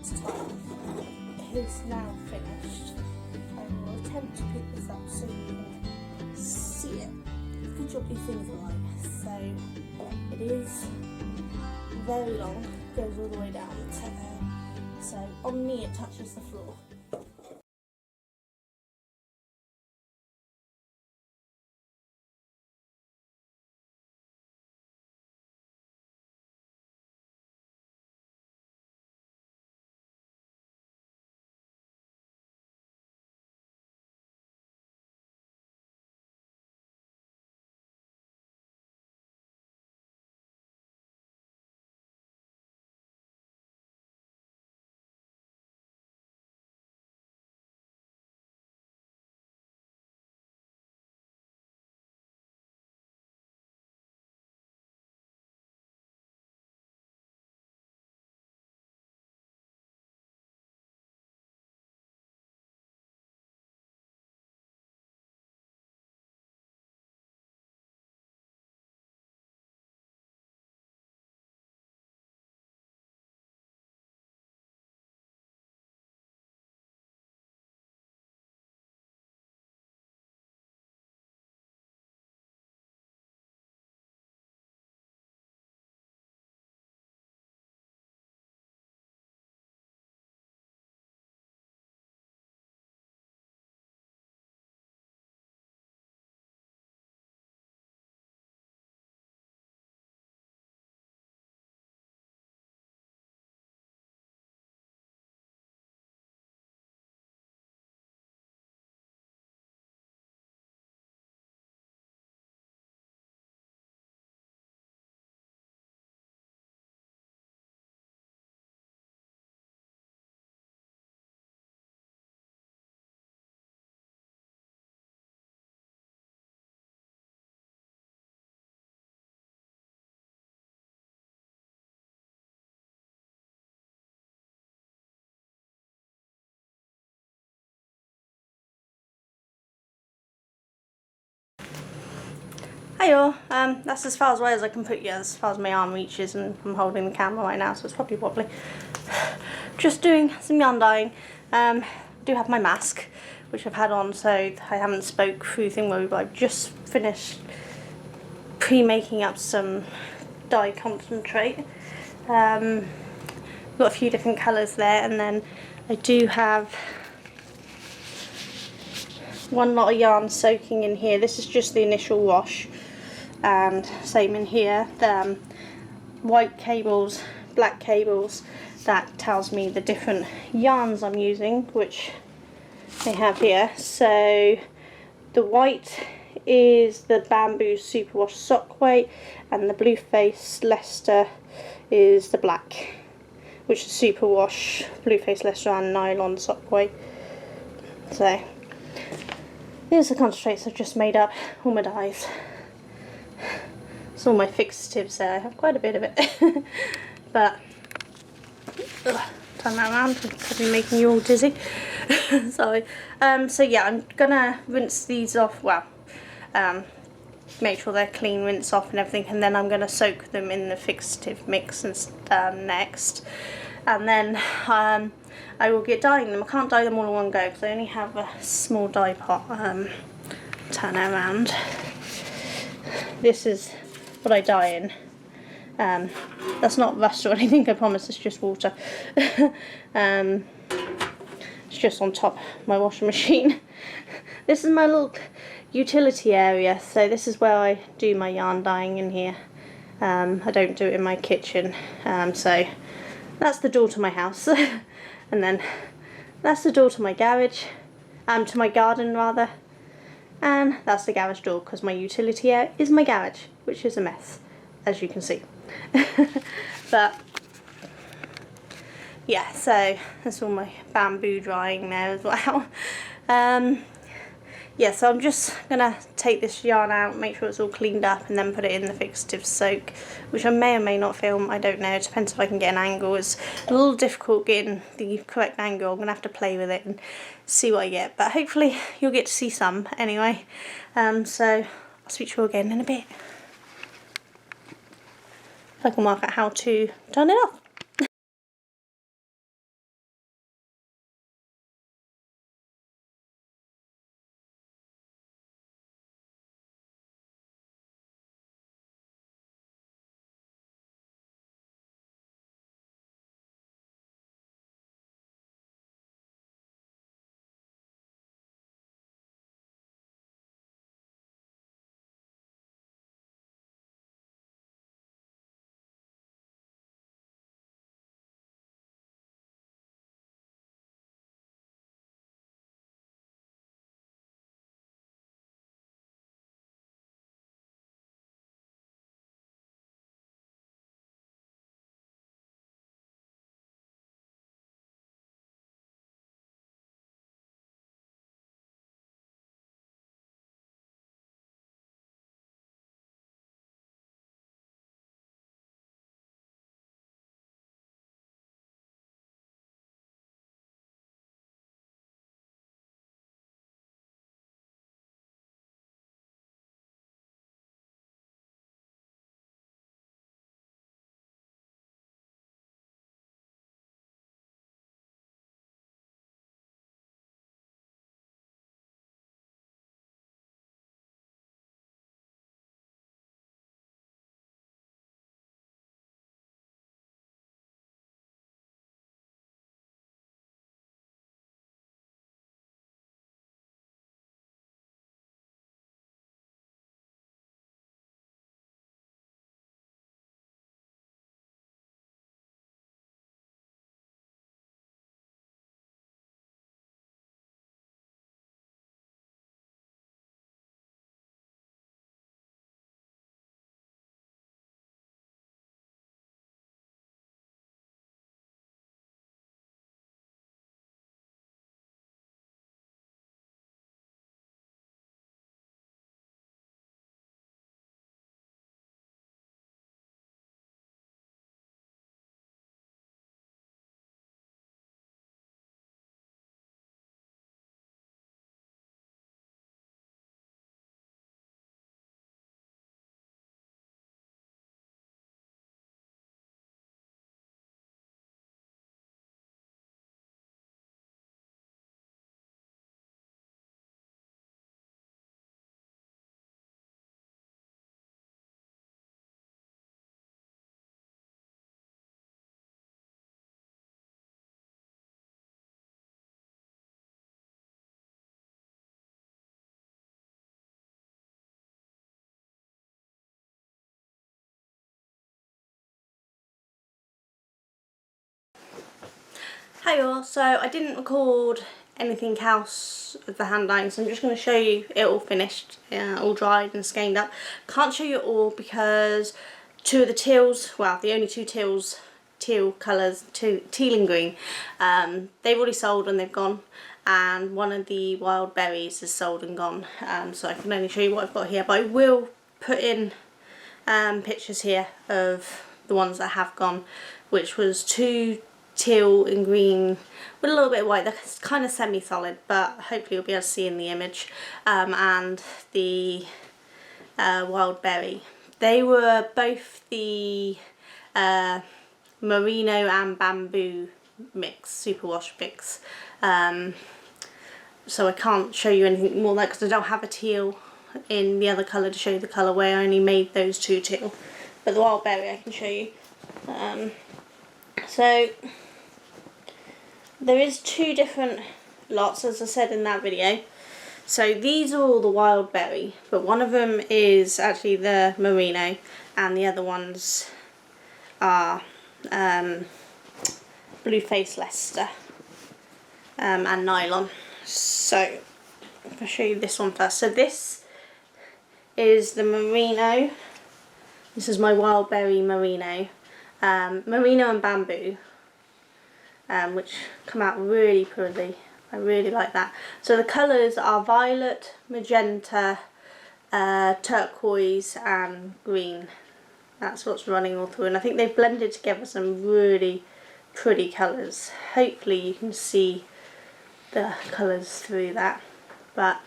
time is now finished. I will attempt to pick this up so you can see it. Good job these things are light. So it is very long, goes all the way down to there. So on me it touches the floor. Hey all, that's as far away as I can put you, as far as my arm reaches, and I'm holding the camera right now so it's probably wobbly. Just doing some yarn dyeing. I do have my mask which I've had on, so I haven't spoke through thingy, but I've just finished pre-making up some dye concentrate. Got a few different colours there, and then I do have one lot of yarn soaking in here. This is just the initial wash, and same in here. The white cables, black cables, that tells me the different yarns I'm using, which they have here. So the white is the bamboo superwash sock weight, and the blue face Leicester is the black, which is superwash blue face Leicester and nylon sock weight. So here's the concentrates I've just made up, all my dyes. It's all my fixatives there, I have quite a bit of it. But, turn that around, I'm probably making you all dizzy. Sorry. So yeah, I'm gonna rinse these off, well, make sure they're clean, rinse off and everything, and then I'm gonna soak them in the fixative mix and next. And then I will get dyeing them. I can't dye them all in one go because I only have a small dye pot. Turn it around. This is what I dye in. That's not rust or anything, I promise, it's just water. It's just on top of my washing machine. This is my little utility area, so this is where I do my yarn dyeing in here. I don't do it in my kitchen, so that's the door to my house. And then that's the door to my garage, to my garden rather, and that's the garage door because my utility area is my garage, which is a mess, as you can see. But yeah, so that's all my bamboo drying there as well. Yeah, so I'm just gonna take this yarn out, make sure it's all cleaned up, and then put it in the fixative soak, which I may or may not film, I don't know, it depends if I can get an angle. It's a little difficult getting the correct angle, I'm gonna have to play with it and see what I get, but hopefully you'll get to see some anyway. So I'll speak to you again in a bit. If I can work out how to turn it off. Hi all, so I didn't record anything else of the hand dyeing, so I'm just going to show you it all finished, all dried and skeined up. Can't show you it all because two of the teals, well the only two teal colours, teal and green, they've already sold and they've gone, and one of the wild berries is sold and gone, so I can only show you what I've got here, but I will put in pictures here of the ones that have gone, which was two teal and green with a little bit of white. They're kind of semi-solid, but hopefully you'll be able to see in the image, and the wild berry. They were both the merino and bamboo mix, superwash mix, so I can't show you anything more than that because I don't have a teal in the other colour to show you the colourway. I only made those two teal, but the wild berry I can show you. So there is two different lots, as I said in that video. So these are all the wild berry, but one of them is actually the merino and the other ones are blue face Leicester and nylon. So I'll show you this one first. So this is the merino. This is my wild berry merino. Merino and bamboo, which come out really pretty. I really like that. So the colours are violet, magenta, turquoise and green. That's what's running all through, and I think they've blended together some really pretty colours. Hopefully you can see the colours through that, but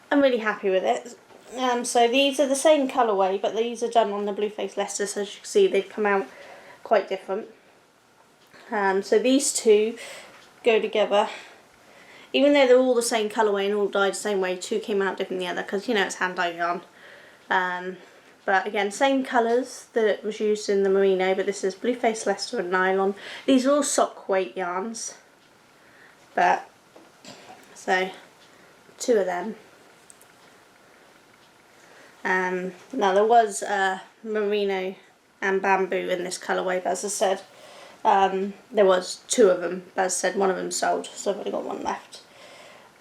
I'm really happy with it. So these are the same colourway, but these are done on the blue face Leicester, so as you can see they've come out quite different. So these two go together, even though they're all the same colourway and all dyed the same way. Two came out different than the other because, you know, it's hand dyed yarn. But again, same colours that was used in the merino, but this is blue face Leicester and nylon. These are all sock weight yarns, but so two of them. Now there was merino and bamboo in this colourway, but as I said, there was two of them, but as I said, one of them sold, so I've only got one left.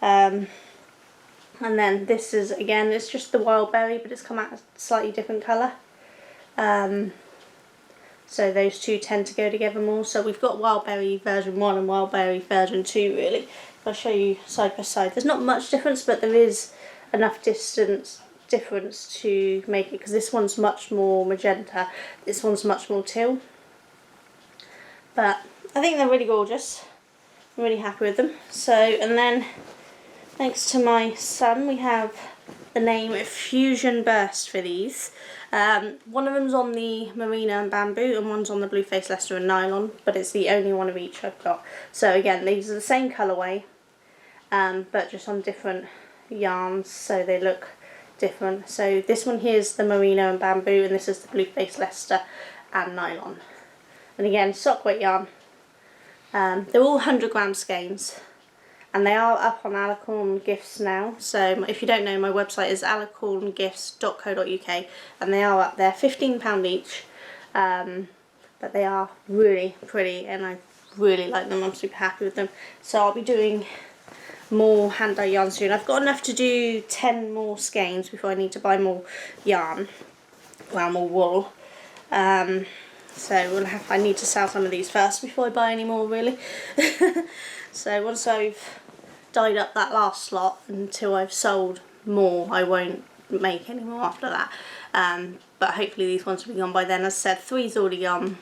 And then this is, again, it's just the wild berry, but it's come out a slightly different colour. So those two tend to go together more. So we've got wild berry version 1 and wild berry version 2 really. If I show you side by side, there's not much difference, but there is enough difference to make it, because this one's much more magenta, this one's much more teal. But I think they're really gorgeous. I'm really happy with them. So, and then thanks to my son, we have the name Fusion Burst for these. One of them's on the merino and bamboo and one's on the blue face Leicester and nylon, but it's the only one of each I've got. So again, these are the same colourway, but just on different yarns, so they look different. So this one here is the merino and bamboo, and this is the blue face Leicester and nylon. And again, sock weight yarn. They're all 100 gram skeins, and they are up on Alicorn Gifts now. So if you don't know, my website is alicorngifts.co.uk, and they are up there, £15 each. But they are really pretty, and I really like them. I'm super happy with them. So I'll be doing more hand dye yarn soon. I've got enough to do 10 more skeins before I need to buy more yarn, well, more wool. So I need to sell some of these first before I buy any more really. So once I've dyed up that last lot, until I've sold more, I won't make any more after that. But hopefully these ones will be gone by then. As I said, 3's already gone.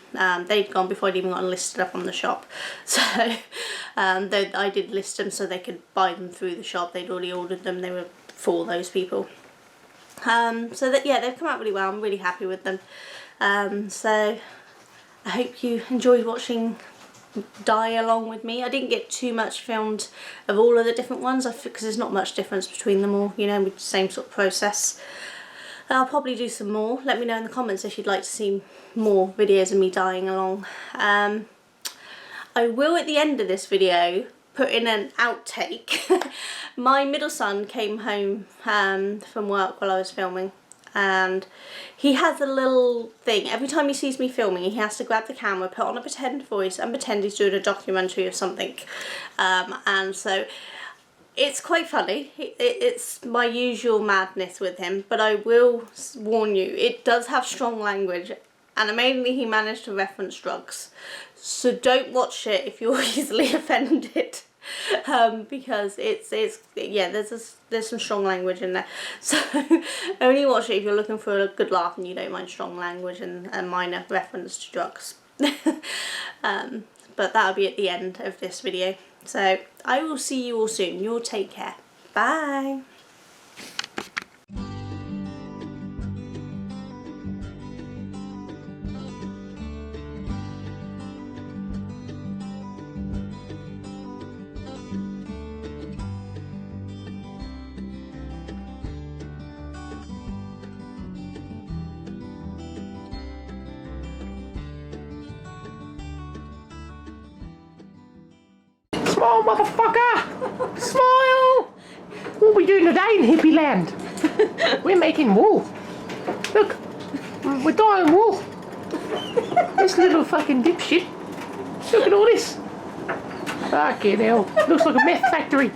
They'd gone before I'd even got them listed up on the shop. So I did list them so they could buy them through the shop. They'd already ordered them. They were for those people. So that, yeah, they've come out really well. I'm really happy with them. So I hope you enjoyed watching dye along with me. I didn't get too much filmed of all of the different ones because there's not much difference between them all, you know, with the same sort of process. I'll probably do some more. Let me know in the comments if you'd like to see more videos of me dyeing along. I will, at the end of this video, put in an outtake. My middle son came home from work while I was filming, and he has a little thing. Every time he sees me filming, he has to grab the camera, put on a pretend voice and pretend he's doing a documentary of something. And so it's quite funny. It's my usual madness with him, but I will warn you, it does have strong language, and mainly he managed to reference drugs. So don't watch it if you're easily offended. Because it's yeah, there's some strong language in there, so only watch it if you're looking for a good laugh and you don't mind strong language and a minor reference to drugs. But that'll be at the end of this video, so I will see you all soon. You'll take care. Bye. Smile, motherfucker! Smile! What are we doing today in hippie land? We're making wool. Look, we're dyeing wool. This little fucking dipshit. Look at all this. Fucking hell. Looks like a meth factory.